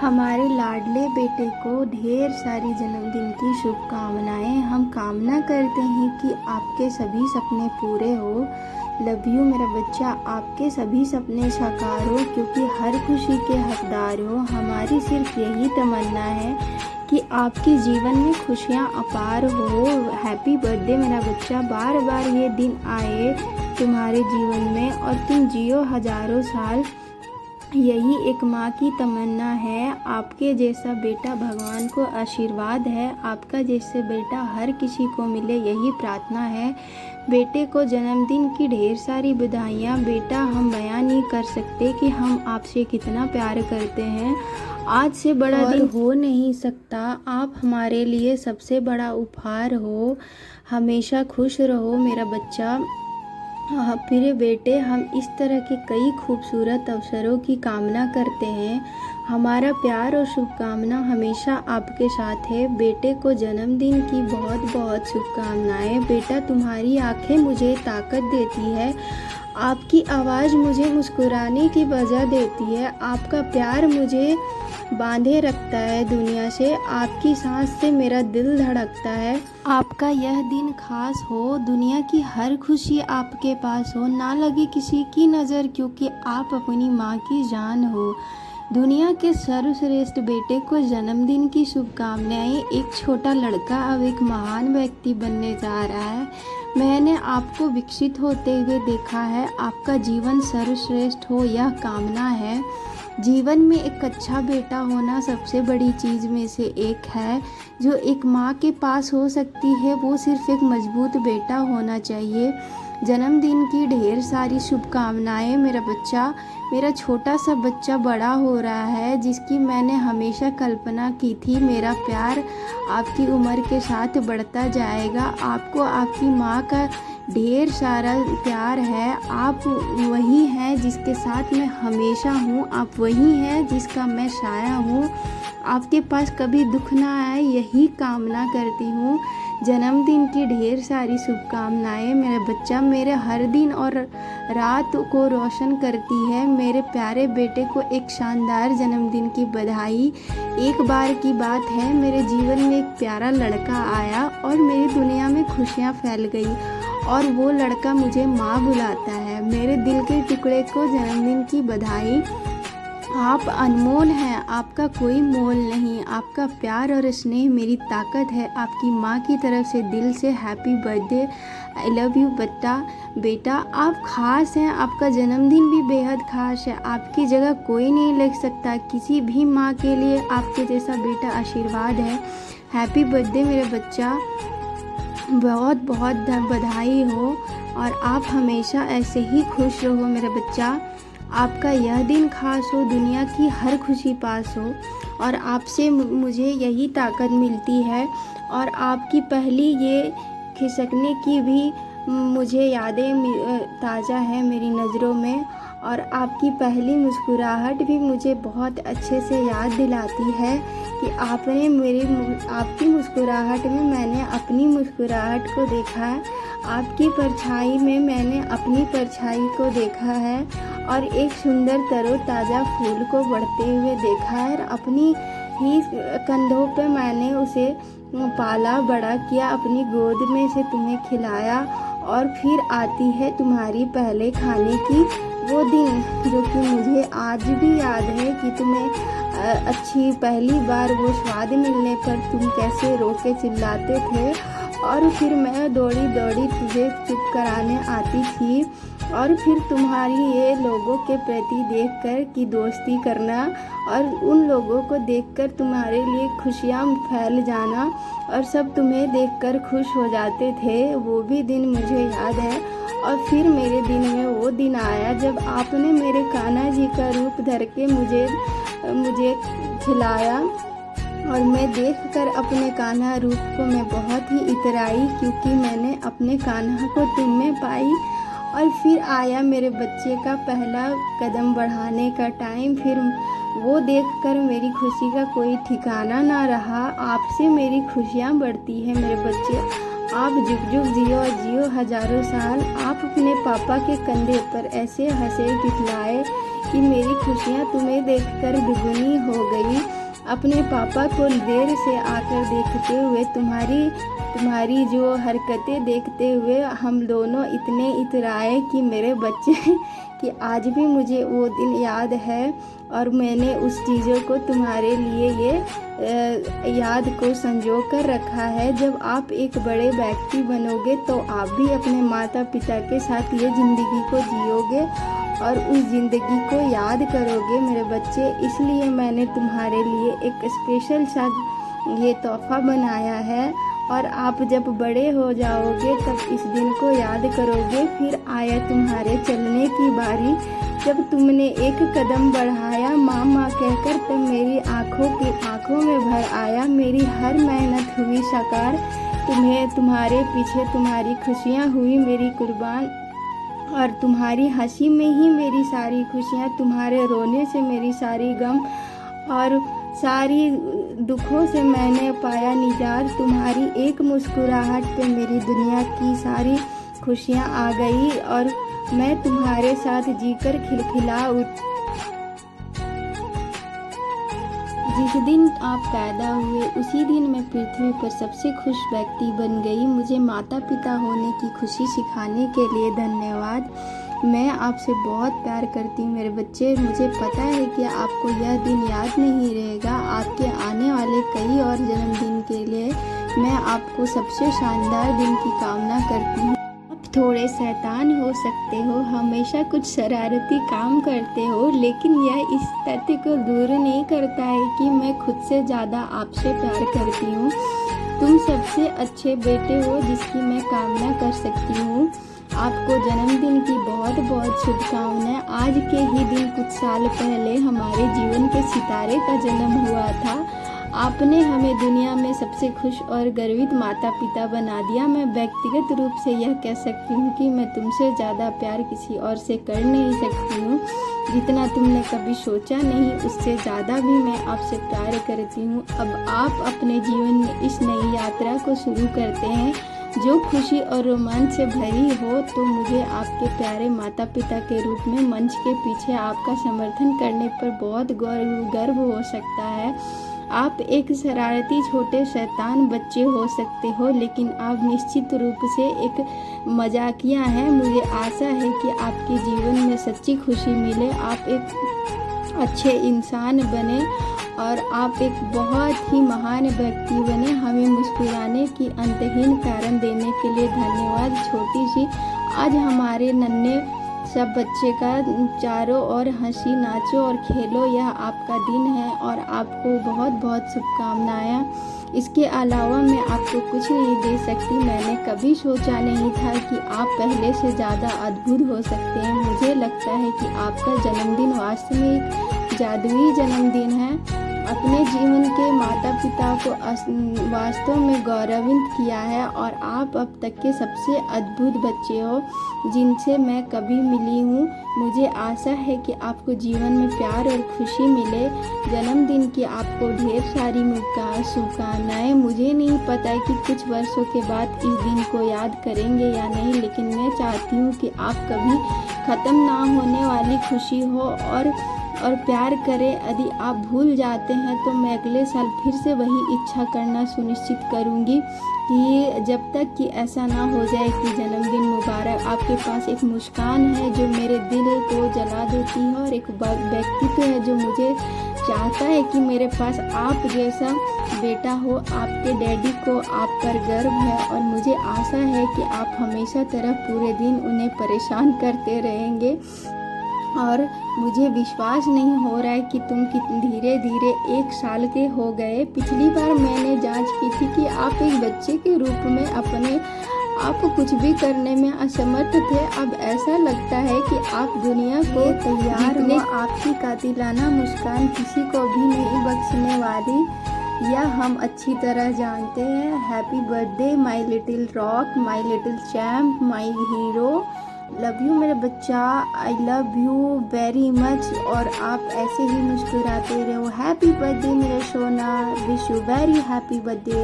हमारे लाडले बेटे को ढेर सारी जन्मदिन की शुभकामनाएं। हम कामना करते हैं कि आपके सभी सपने पूरे हो। लव यू मेरा बच्चा, आपके सभी सपने साकार हो, क्योंकि हर खुशी के हकदार हो। हमारी सिर्फ यही तमन्ना है कि आपके जीवन में खुशियां अपार हो। हैप्पी बर्थडे मेरा बच्चा, बार बार ये दिन आए तुम्हारे जीवन में और तुम जियो हजारों साल। यही एक माँ की तमन्ना है। आपके जैसा बेटा भगवान को आशीर्वाद है। आपका जैसे बेटा हर किसी को मिले, यही प्रार्थना है। बेटे को जन्मदिन की ढेर सारी बधाइयाँ। बेटा, हम बयान नहीं कर सकते कि हम आपसे कितना प्यार करते हैं। आज से बड़ा दिन हो नहीं सकता। आप हमारे लिए सबसे बड़ा उपहार हो। हमेशा खुश रहो मेरा बच्चा। प्रिय बेटे, हम इस तरह के कई खूबसूरत अवसरों की कामना करते हैं। हमारा प्यार और शुभकामना हमेशा आपके साथ है। बेटे को जन्मदिन की बहुत बहुत शुभकामनाएं। बेटा, तुम्हारी आंखें मुझे ताकत देती है। आपकी आवाज़ मुझे मुस्कुराने की वजह देती है। आपका प्यार मुझे बांधे रखता है दुनिया से। आपकी सांस से मेरा दिल धड़कता है। आपका यह दिन खास हो। दुनिया की हर खुशी आपके पास हो, ना लगे किसी की नज़र, क्योंकि आप अपनी माँ की जान हो। दुनिया के सर्वश्रेष्ठ बेटे को जन्मदिन की शुभकामनाएं। एक छोटा लड़का अब एक महान व्यक्ति बनने जा रहा है। मैंने आपको विकसित होते हुए देखा है। आपका जीवन सर्वश्रेष्ठ हो, यह कामना है। जीवन में एक अच्छा बेटा होना सबसे बड़ी चीज़ में से एक है जो एक माँ के पास हो सकती है। वो सिर्फ एक मजबूत बेटा होना चाहिए। जन्मदिन की ढेर सारी शुभकामनाएं मेरा बच्चा। मेरा छोटा सा बच्चा बड़ा हो रहा है, जिसकी मैंने हमेशा कल्पना की थी। मेरा प्यार आपकी उम्र के साथ बढ़ता जाएगा। आपको आपकी माँ का ढेर सारा प्यार है। आप वही हैं जिसके साथ मैं हमेशा हूँ। आप वही हैं जिसका मैं साया हूँ। आपके पास कभी दुख ना आए, यही कामना करती हूँ। जन्मदिन की ढेर सारी शुभकामनाएं मेरा बच्चा। मेरे हर दिन और रात को रोशन करती है। मेरे प्यारे बेटे को एक शानदार जन्मदिन की बधाई। एक बार की बात है, मेरे जीवन में एक प्यारा लड़का आया और मेरी दुनिया में खुशियाँ फैल गई और वो लड़का मुझे माँ बुलाता है। मेरे दिल के टुकड़े को जन्मदिन की बधाई। आप अनमोल हैं, आपका कोई मोल नहीं। आपका प्यार और स्नेह मेरी ताकत है। आपकी माँ की तरफ से दिल से happy birthday. I love you बेटा, आप खास हैं। आपका जन्मदिन भी बेहद खास है। आपकी जगह कोई नहीं ले सकता। किसी भी माँ के लिए आपके जैसा बेटा आशीर्वाद है। हैप्पी बर्थडे मेरा बच्चा, बहुत बहुत बधाई हो और आप हमेशा ऐसे ही खुश रहो मेरा बच्चा। आपका यह दिन खास हो, दुनिया की हर खुशी पास हो और आपसे मुझे यही ताकत मिलती है। और आपकी पहली ये खिसकने की भी मुझे यादें ताज़ा है मेरी नज़रों में। और आपकी पहली मुस्कुराहट भी मुझे बहुत अच्छे से याद दिलाती है कि आपकी मुस्कुराहट में मैंने अपनी मुस्कुराहट को देखा है। आपकी परछाई में मैंने अपनी परछाई को देखा है और एक सुंदर तरोताज़ा फूल को बढ़ते हुए देखा है। और अपनी ही कंधों पे मैंने उसे पाला बड़ा किया, अपनी गोद में से तुम्हें खिलाया। और फिर आती है तुम्हारी पहले खाने की वो दिन, जो कि मुझे आज भी याद है कि तुम्हें अच्छी पहली बार वो स्वाद मिलने पर तुम कैसे रो के चिल्लाते थे। और फिर मैं दौड़ी दौड़ी तुझे चुप कराने आती थी। और फिर तुम्हारी ये लोगों के प्रति देखकर कि दोस्ती करना और उन लोगों को देखकर तुम्हारे लिए खुशियाँ फैल जाना और सब तुम्हें देखकर खुश हो जाते थे, वो भी दिन मुझे याद है। और फिर मेरे दिन में वो दिन आया जब आपने मेरे कान्हा जी का रूप धर के मुझे खिलाया और मैं देखकर अपने कान्हा रूप को मैं बहुत ही इतराई, क्योंकि मैंने अपने कान्हा को तुम में पाई। और फिर आया मेरे बच्चे का पहला कदम बढ़ाने का टाइम। फिर वो देखकर मेरी खुशी का कोई ठिकाना ना रहा। आपसे मेरी खुशियाँ बढ़ती है मेरे बच्चे। आप जुग जुग जियो और जियो हजारों साल। आप अपने पापा के कंधे पर ऐसे हंसे दिखलाए कि मेरी खुशियाँ तुम्हें देखकर दुगनी हो गई। अपने पापा को देर से आकर देखते हुए तुम्हारी जो हरकतें देखते हुए हम दोनों इतने इतराए कि मेरे बच्चे कि आज भी मुझे वो दिन याद है और मैंने उस चीज़ों को तुम्हारे लिए ये याद को संजो कर रखा है। जब आप एक बड़े व्यक्ति बनोगे तो आप भी अपने माता पिता के साथ ये ज़िंदगी को जियोगे और उस ज़िंदगी को याद करोगे मेरे बच्चे। इसलिए मैंने तुम्हारे लिए एक स्पेशल सा ये तोहफ़ा बनाया है और आप जब बड़े हो जाओगे तब इस दिन को याद करोगे। फिर आया तुम्हारे चलने की बारी, जब तुमने एक कदम बढ़ाया माँ माँ कहकर, तब मेरी आँखों में भर आया। मेरी हर मेहनत हुई साकार, तुम्हारे पीछे तुम्हारी खुशियाँ हुई मेरी कुर्बान, और तुम्हारी हंसी में ही मेरी सारी खुशियाँ, तुम्हारे रोने से मेरी सारी गम और सारी दुखों से मैंने पाया निजात। तुम्हारी एक मुस्कुराहट पे मेरी दुनिया की सारी खुशियाँ आ गई और मैं तुम्हारे साथ जीकर खिलखिला उठ। जिस दिन आप पैदा हुए उसी दिन मैं पृथ्वी पर सबसे खुश व्यक्ति बन गई। मुझे माता पिता होने की खुशी सिखाने के लिए धन्यवाद। मैं आपसे बहुत प्यार करती हूँ मेरे बच्चे। मुझे पता है कि आपको यह दिन याद नहीं रहेगा। आपके आने वाले कई और जन्मदिन के लिए मैं आपको सबसे शानदार दिन की कामना करती हूँ। आप थोड़े शैतान हो सकते हो, हमेशा कुछ शरारती काम करते हो, लेकिन यह इस तथ्य को दूर नहीं करता है कि मैं खुद से ज़्यादा आपसे प्यार करती हूँ। तुम सबसे अच्छे बेटे हो जिसकी मैं कामना कर सकती हूँ। आपको जन्मदिन की बहुत बहुत शुभकामनाएं। आज के ही दिन कुछ साल पहले हमारे जीवन के सितारे का जन्म हुआ था। आपने हमें दुनिया में सबसे खुश और गर्वित माता पिता बना दिया। मैं व्यक्तिगत रूप से यह कह सकती हूँ कि मैं तुमसे ज़्यादा प्यार किसी और से कर नहीं सकती हूँ। जितना तुमने कभी सोचा नहीं उससे ज़्यादा भी मैं आपसे प्यार करती हूँ। अब आप अपने जीवन में इस नई यात्रा को शुरू करते हैं जो खुशी और रोमांच से भरी हो, तो मुझे आपके प्यारे माता पिता के रूप में मंच के पीछे आपका समर्थन करने पर बहुत गर्व हो सकता है। आप एक शरारती छोटे शैतान बच्चे हो सकते हो, लेकिन आप निश्चित रूप से एक मजाकिया हैं। मुझे आशा है कि आपके जीवन में सच्ची खुशी मिले, आप एक अच्छे इंसान बने और आप एक बहुत ही महान व्यक्ति बने। हमें मुस्कुराने की अंतहीन कारण देने के लिए धन्यवाद। छोटी सी आज हमारे नन्हे सब बच्चे का चारों ओर हंसी नाचो और खेलो, यह आपका दिन है और आपको बहुत बहुत शुभकामनाएं। इसके अलावा मैं आपको कुछ नहीं दे सकती। मैंने कभी सोचा नहीं था कि आप पहले से ज़्यादा अद्भुत हो सकते हैं। मुझे लगता है कि आपका जन्मदिन वास्तव में एक जादुई जन्मदिन है। अपने जीवन के माता पिता को वास्तव में गौरवान्वित किया है और आप अब तक के सबसे अद्भुत बच्चे हो जिनसे मैं कभी मिली हूँ। मुझे आशा है कि आपको जीवन में प्यार और खुशी मिले। जन्मदिन की आपको ढेर सारी शुभकामनाएं। मुझे नहीं पता कि कुछ वर्षों के बाद इस दिन को याद करेंगे या नहीं, लेकिन मैं चाहती हूँ कि आप कभी ख़त्म ना होने वाली खुशी हो और प्यार करें। यदि आप भूल जाते हैं तो मैं अगले साल फिर से वही इच्छा करना सुनिश्चित करूंगी कि जब तक कि ऐसा ना हो जाए कि जन्मदिन मुबारक। आपके पास एक मुस्कान है जो मेरे दिल को जला देती है और एक व्यक्तित्व है जो मुझे चाहता है कि मेरे पास आप जैसा बेटा हो। आपके डैडी को आप पर गर्व है और मुझे आशा है कि आप हमेशा तरह पूरे दिन उन्हें परेशान करते रहेंगे। और मुझे विश्वास नहीं हो रहा है कि तुम धीरे धीरे 1 साल के हो गए। पिछली बार मैंने जांच की थी कि आप एक बच्चे के रूप में अपने आप कुछ भी करने में असमर्थ थे। अब ऐसा लगता है कि आप दुनिया को तैयार हो। आपकी कातिलाना मुस्कान किसी को भी नहीं बख्शने वाली, यह हम अच्छी तरह जानते हैं। Happy birthday my little rock, my little champ, my hero. Love you मेरा बच्चा, I love you very much. और आप ऐसे ही मुस्कुराते रहो। हैप्पी बर्थडे मेरा सोना, wish you very happy birthday.